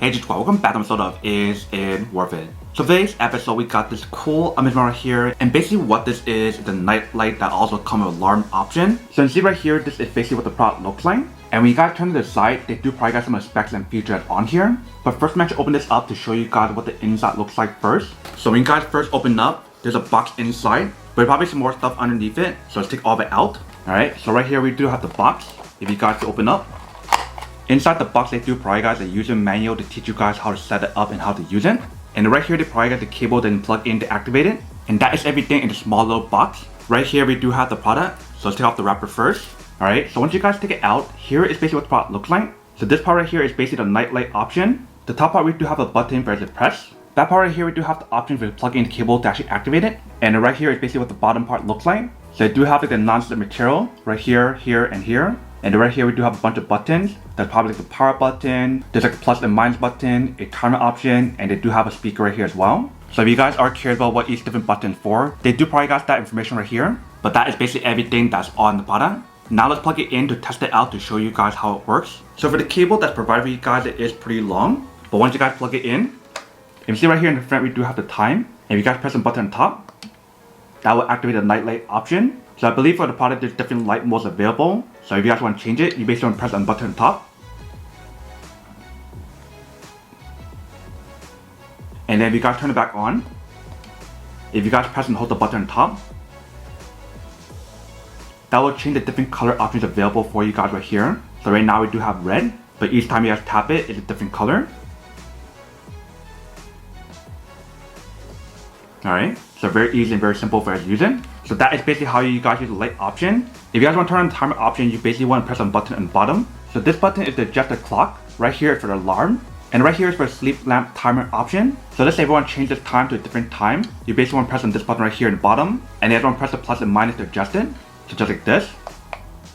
Hey Joakim, welcome back to episode of Is It Worth It? So today's episode we got this cool amazement right here, and basically what this is the night light that also comes with alarm option. So you see right here, this is basically what the product looks like. And when you guys turn to the side, they do probably got some of the specs and features on here. But first I'm going to open this up to show you guys what the inside looks like first. So when you guys first open up, there's a box inside, but probably some more stuff underneath it. So let's take all of it out. Alright, so right here we do have the box. If you guys open up, inside the box they do provide guys a user manual to teach you guys how to set it up and how to use it. And right here they provide guys the cable that you plug in to activate it. And that is everything in the small little box. Right here we do have the product. So let's take off the wrapper first. Alright, so once you guys take it out, here is basically what the product looks like. So this part right here is basically the night light option. The top part we do have a button for it to press. That part right here we do have the option for the plug in the cable to actually activate it. And right here is basically what the bottom part looks like. So I do have like the non-slip material right here, here, and here. And right here we do have a bunch of buttons. There's probably like the power button, there's like a plus and minus button, a timer option, and they do have a speaker right here as well. So if you guys are curious about what each different button is for, they do probably got that information right here. But that is basically everything that's on the product. Now let's plug it in to test it out to show you guys how it works. So for the cable that's provided for you guys, it is pretty long. But once you guys plug it in, if you see right here in the front we do have the time. And if you guys press the button on top, that will activate the night light option. So I believe for the product there's different light modes available. So if you guys want to change it, you basically want to press on the button on top. And then if you guys turn it back on, if you guys press and hold the button on top, that will change the different color options available for you guys right here. So right now we do have red, but each time you guys tap it, it's a different color. Alright, so very easy and very simple for us to use it. So that is basically how you guys use the light option. If you guys want to turn on the timer option, you basically want to press on the button on the bottom. So this button is to adjust the clock. Right here is for the alarm. And right here is for the sleep lamp timer option. So let's say if you want to change this time to a different time, you basically want to press on this button right here in the bottom. And then you want to press the plus and minus to adjust it. So just like this.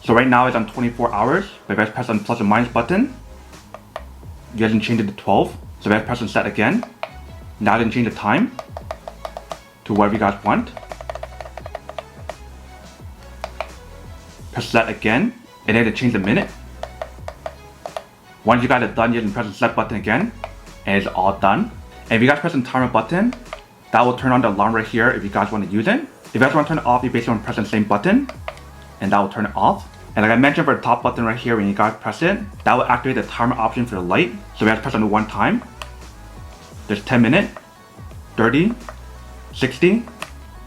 So right now it's on 24 hours. But if you guys press on the plus and minus button, you guys can change it to 12. So if you guys press on set again, now you can change the time to whatever you guys want. Press set again, and then to change the minute. Once you guys are done, you can press the set button again, and it's all done. And if you guys press the timer button, that will turn on the alarm right here if you guys want to use it. If you guys want to turn it off, you basically want to press the same button, and that will turn it off. And like I mentioned for the top button right here, when you guys press it, that will activate the timer option for the light. So you guys press on it one time. There's 10 minutes, 30, 60,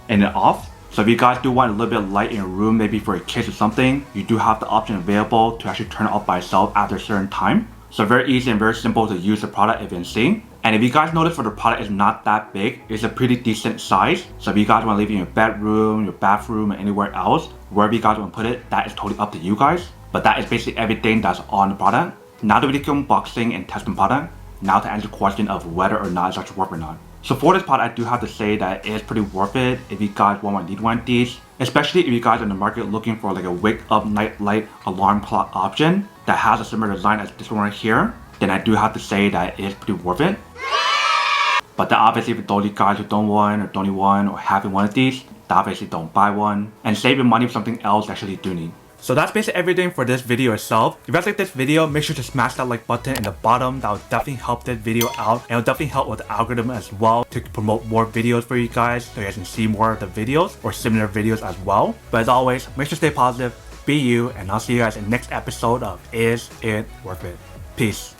and then off. So if you guys do want a little bit of light in your room, maybe for your kids or something, you do have the option available to actually turn it off by itself after a certain time. So very easy and very simple to use the product if you can see. And if you guys notice for the product is not that big, it's a pretty decent size. So if you guys want to leave it in your bedroom, your bathroom, or anywhere else, wherever you guys want to put it, that is totally up to you guys. But that is basically everything that's on the product. Now that we do unboxing and testing product, now to answer the question of whether or not it's actually worth or not. So for this product, I do have to say that it is pretty worth it if you guys want to need one of these. Especially if you guys are in the market looking for like a wake up night light alarm clock option that has a similar design as this one right here, then I do have to say that it is pretty worth it. But then obviously for those of you guys who don't want or don't need one or having one of these, then obviously don't buy one and save your money for something else that you do need. So that's basically everything for this video itself. If you guys like this video, make sure to smash that like button in the bottom. That will definitely help this video out, and it will definitely help with the algorithm as well to promote more videos for you guys so you guys can see more of the videos or similar videos as well. But as always, make sure to stay positive, be you, and I'll see you guys in the next episode of Is It Worth It? Peace.